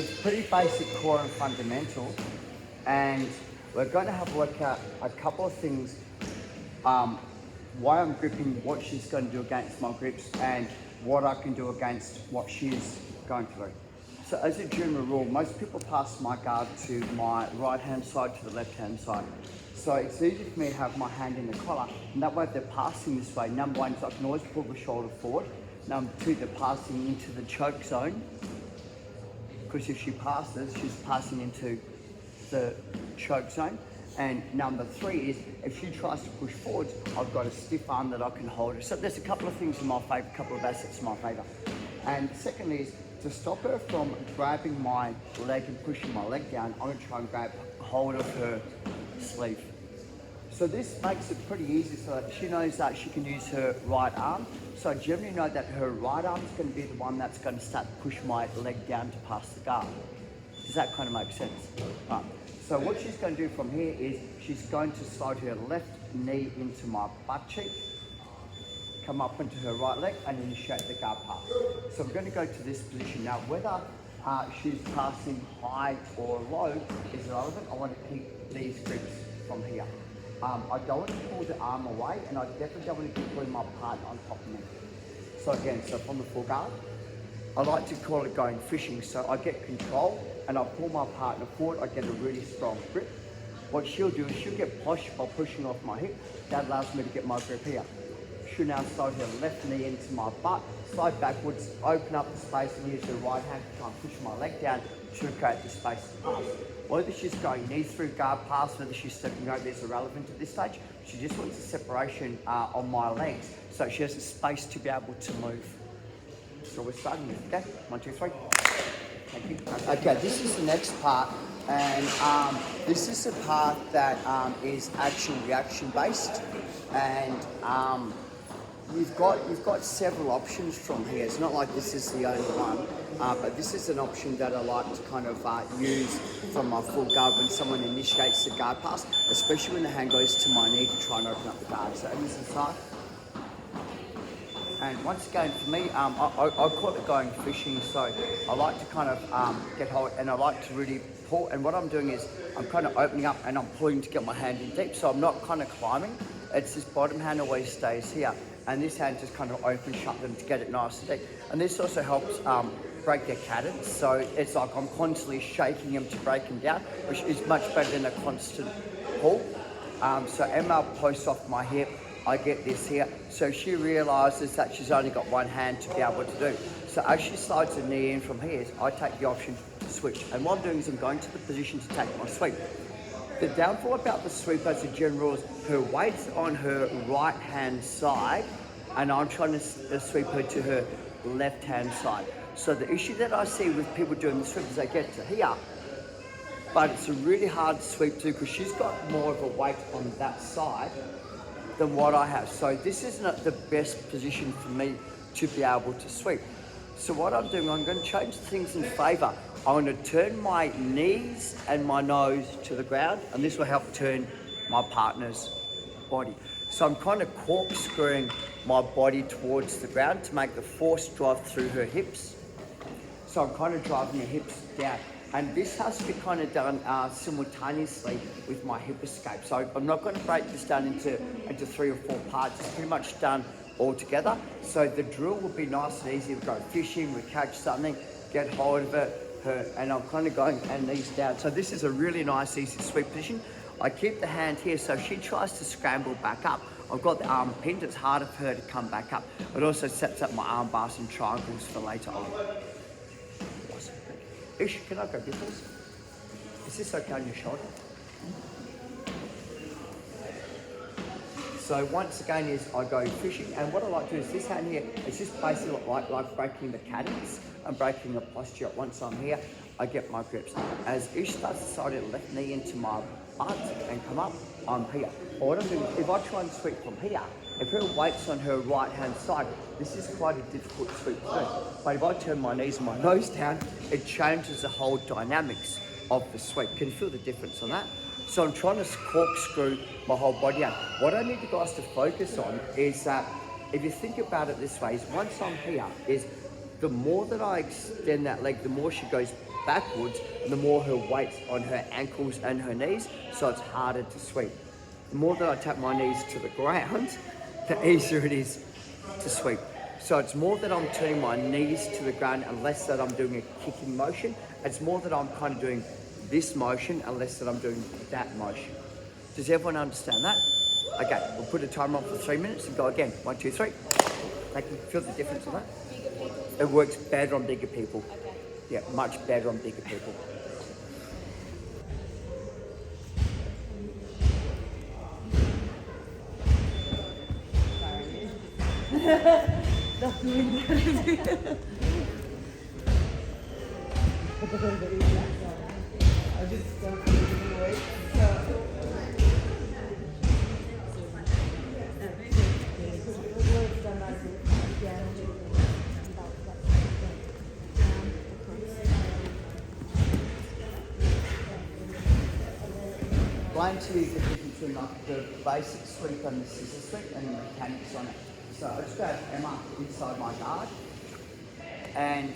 it's pretty basic, core and fundamental, and we're going to have a look at a couple of things, why I'm gripping, what she's going to do against my grips, and what I can do against what she's going to do. So as a general rule, most people pass my guard to my right hand side to the left hand side. So it's easy for me to have my hand in the collar, and that way if they're passing this way, number one is I can always pull the shoulder forward. Number two, they're passing into the choke zone, because if she passes, she's passing into the choke zone. And number three is if she tries to push forwards, I've got a stiff arm that I can hold her. So there's a couple of things in my favour, a couple of assets in my favour. And secondly is to stop her from grabbing my leg and pushing my leg down, I'm going to try and grab hold of her sleeve. So this makes it pretty easy so that she knows that she can use her right arm. So I generally know that her right arm is going to be the one that's going to start to push my leg down to pass the guard. Does that kind of make sense? Right. So what she's going to do from here is she's going to slide her left knee into my butt cheek, come up into her right leg and initiate the guard pass. So I'm going to go to this position. Now whether she's passing high or low is irrelevant. I want to keep these grips from here. I don't want to pull the arm away, and I definitely don't want to be putting my partner on top of me. So again, so from the full guard, I like to call it going fishing. So I get control and I pull my partner forward, I get a really strong grip. What she'll do is she'll get push by pushing off my hip. That allows me to get my grip here. She'll now slide her left knee into my butt, slide backwards, open up the space and use her right hand to try and push my leg down to create the space to pass. Whether she's going knees through guard pass, whether she's stepping over is irrelevant at this stage. She just wants a separation on my legs so she has a space to be able to move. So we're starting with, okay? 1, 2, 3. Thank you. Okay, this is the next part, and this is the part that is action-reaction based, and you've got several options from here. It's not like this is the only one, but this is an option that I like to kind of use from my full guard when someone initiates the guard pass, especially when the hand goes to my knee to try and open up the guard. So this is hard. And once again, for me, I call it going fishing. So I like to kind of get hold, and I like to really pull. And what I'm doing is I'm kind of opening up and I'm pulling to get my hand in deep. So I'm not kind of climbing. It's this bottom hand always stays here, and this hand just kind of opens shut them to get it nice and deep. And this also helps break their cadence. So it's like I'm constantly shaking them to break them down, which is much better than a constant pull. So Emma posts off my hip. I get this here. So she realises that she's only got one hand to be able to do. So as she slides the knee in from here, I take the option to switch. And what I'm doing is I'm going to the position to take my sweep. The downfall about the sweep as a general is her weight's on her right hand side and I'm trying to sweep her to her left hand side. So the issue that I see with people doing the sweep is they get to here, but it's a really hard sweep too because she's got more of a weight on that side than what I have. So this isn't the best position for me to be able to sweep. So what I'm doing, I'm going to change things in favour. I'm going to turn my knees and my nose to the ground, and this will help turn my partner's body. So I'm kind of corkscrewing my body towards the ground to make the force drive through her hips. So I'm kind of driving her hips down. And this has to be kind of done simultaneously with my hip escape. So I'm not going to break this down into 3 or 4 parts. It's pretty much done all together. So the drill will be nice and easy. We go fishing, we catch something, get hold of it, and I'm kind of going and knees down. So this is a really nice, easy sweep position. I keep the hand here, so if she tries to scramble back up, I've got the arm pinned. It's harder for her to come back up. It also sets up my arm bars and triangles for later on. Ish, can I grab you please? Is this okay on your shoulder? So once again is I go fishing, and what I like to do is this hand here, it's just basically like breaking the cadence and breaking the posture. Once I'm here, I get my grips. As Ish starts to slide her left knee into my butt and come up, I'm here. But what I'm doing is if I try and sweep from here, if her weight's on her right hand side, this is quite a difficult sweep to do. But if I turn my knees and my nose down, it changes the whole dynamics of the sweep. Can you feel the difference on that? So I'm trying to corkscrew my whole body out. What I need you guys to focus on is that if you think about it this way, is once I'm here, is the more that I extend that leg, the more she goes backwards, the more her weight's on her ankles and her knees, so it's harder to sweep. The more that I tap my knees to the ground, the easier it is to sweep. So it's more that I'm turning my knees to the ground and less that I'm doing a kicking motion. It's more that I'm kind of doing this motion and less that I'm doing that motion. Does everyone understand that? Okay, we'll put a timer on for 3 minutes and go again. 1, 2, 3. They can feel the difference of that? It works better on bigger people. Okay. Yeah, much better on bigger people. Not doing that. I just don't feel the weight. Explain to you the difference between like the basic sweep and the scissor sweep and the mechanics on it. So I just got Emma inside my guard, and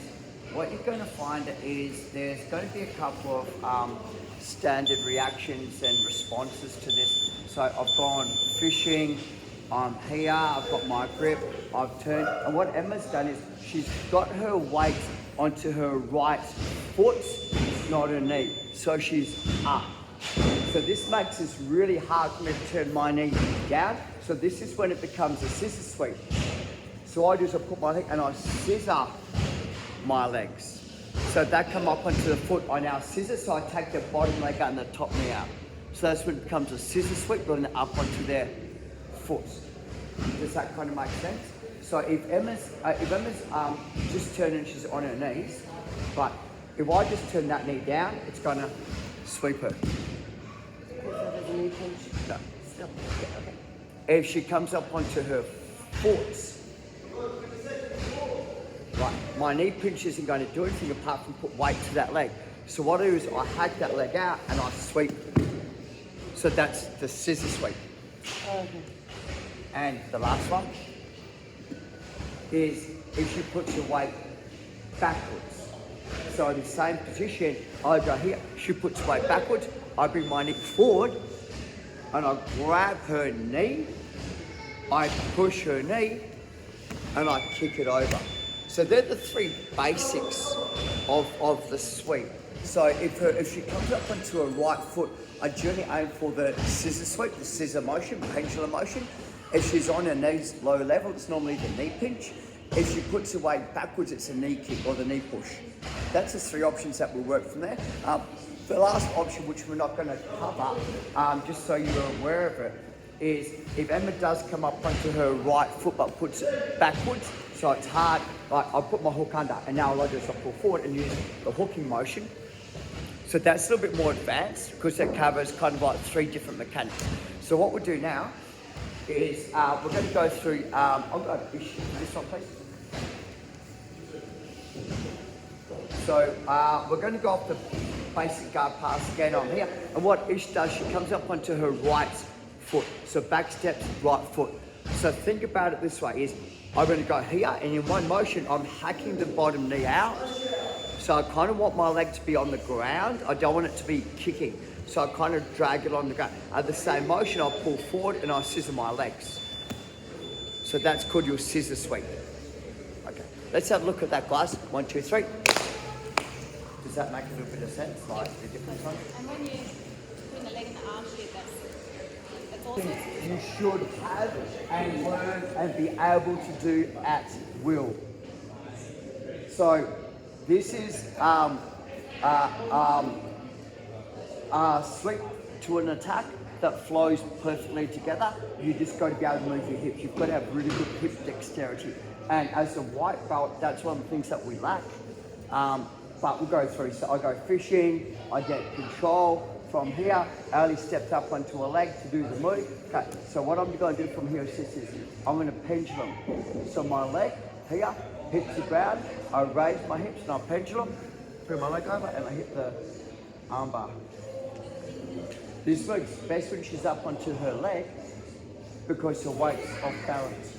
what you're going to find is there's going to be a couple of standard reactions and responses to this. So I've gone fishing, I'm here, I've got my grip, I've turned, and what Emma's done is she's got her weight onto her right foot, not her knee. So she's up. So this makes this really hard for me to turn my knee down. So this is when it becomes a scissor sweep. So I do is I put my leg and I scissor my legs. So that come up onto the foot, I now scissor, so I take the bottom leg out and the top knee out. So that's when it becomes a scissor sweep, going up onto their foot. Does that kind of make sense? So if Emma's just turning, she's on her knees, but if I just turn that knee down, it's gonna sweep her. No. Still. Okay. If she comes up onto her foot, right, my knee pinch isn't going to do anything apart from put weight to that leg. So what I do is I hack that leg out and I sweep. So that's the scissor sweep. Okay. And the last one is if she puts her weight backwards. So in the same position, I go here, she puts weight backwards, I bring my knee forward and I grab her knee, I push her knee and I kick it over. So they're the three basics of the sweep. So if she comes up onto her right foot, I generally aim for the scissor sweep, the scissor motion, pendulum motion. If she's on her knees low level, it's normally the knee pinch. If she puts her weight backwards, it's a knee kick or the knee push. That's the three options that will work from there. The last option, which we're not going to cover, just so you're aware of it, is if Emma does come up onto her right foot but puts it backwards, so it's hard, like I'll put my hook under and now I'll just pull forward and use the hooking motion. So that's a little bit more advanced because that covers kind of like three different mechanics. So what we'll do now is we're going to go through, I'll go to Ish, this one please. So we're going to go off the basic guard pass again on here. And what Ish does, she comes up onto her right foot. So back steps, right foot. So think about it this way, is I'm going to go here and in one motion, I'm hacking the bottom knee out. So I kind of want my leg to be on the ground. I don't want it to be kicking. So I kind of drag it on the ground. At the same motion, I'll pull forward and I'll scissor my legs. So that's called your scissor sweep. Okay, let's have a look at that, guys. 1, 2, 3. Does that make a little bit of sense? Like the difference on it? And when you put the leg in the arm shape, that's also. You should have and learn and be able to do at will. So this is sweep to an attack that flows perfectly together. You just got to be able to move your hips. You've got to have really good hip dexterity. And as a white belt, that's one of the things that we lack. But we'll go through. So I go fishing, I get control. From here, Ali steps up onto a leg to do the move. Okay, so what I'm going to do from here is I'm going to pendulum. So my leg here hits the ground, I raise my hips and I pendulum, bring my leg over and I hit the arm bar. This works best when she's up onto her leg because her weight's off balance.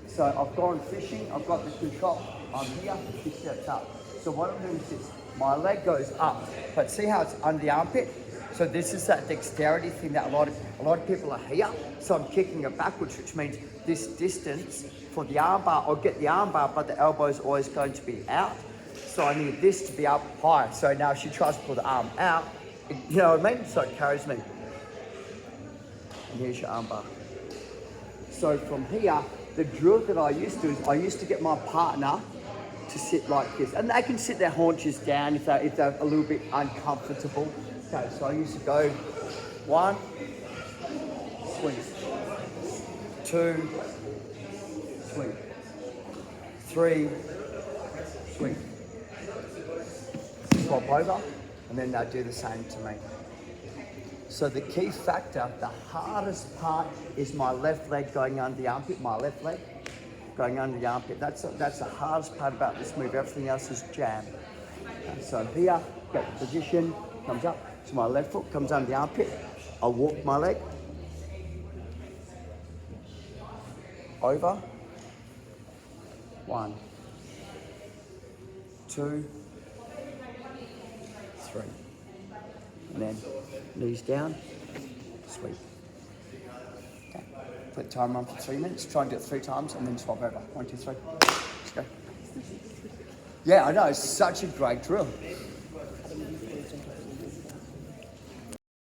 So I've gone fishing, I've got the control, I'm here, she steps up. So what I'm doing is this, my leg goes up. But see how it's under the armpit? So this is that dexterity thing that a lot of people are here. So I'm kicking it backwards, which means this distance for the armbar, I'll get the armbar, but the elbow is always going to be out. So I need this to be up high. So now if she tries to pull the arm out, you know what I mean? So it carries me. And here's your armbar. So from here, the drill that I used to do is I used to get my partner to sit like this. And they can sit their haunches down if they're a little bit uncomfortable. Okay, so I used to go 1, swing, 2, swing, 3, swing. Swap over, and then they'll do the same to me. So the key factor, the hardest part is my left leg going under the armpit, my left leg going under the armpit. That's the hardest part about this move. Everything else is jam. So here, get the position, comes up. So my left foot comes under the armpit. I walk my leg over. 1, 2, 3. And then knees down, sweep. Okay. Put the timer on for 3 minutes. Try and do it 3 times and then swap over. 1, 2, 3. Let's go. Yeah, I know. It's such a great drill.